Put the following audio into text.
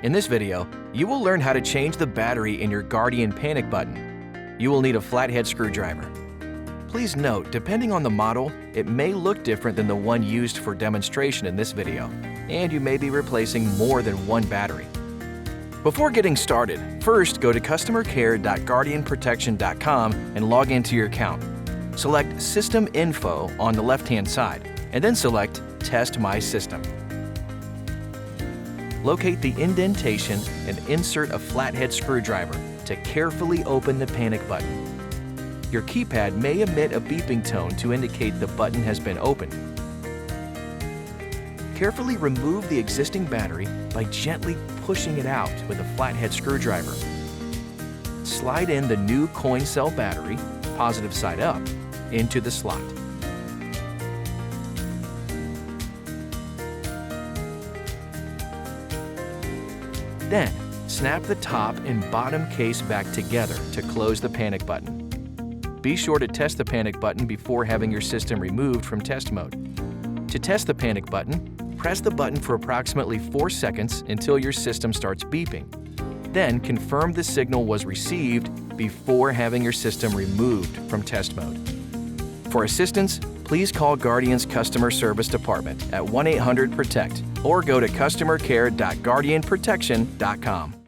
In this video, you will learn how to change the battery in your PowerG Panic Button. You will need a flathead screwdriver. Please note, depending on the model, it may look different than the one used for demonstration in this video, and you may be replacing more than one battery. Before getting started, first go to customercare.guardianprotection.com and log into your account. Select System Info on the left-hand side, and then select Test My System. Locate the indentation and insert a flathead screwdriver to carefully open the panic button. Your keypad may emit a beeping tone to indicate the button has been opened. Carefully remove the existing battery by gently pushing it out with a flathead screwdriver. Slide in the new coin cell battery, positive side up, into the slot. Then, snap the top and bottom case back together to close the panic button. Be sure to test the panic button before having your system removed from test mode. To test the panic button, press the button for approximately 4 seconds until your system starts beeping. Then confirm the signal was received before having your system removed from test mode. For assistance, please call Guardian's Customer Service Department at 1-800-PROTECT or go to customercare.guardianprotection.com.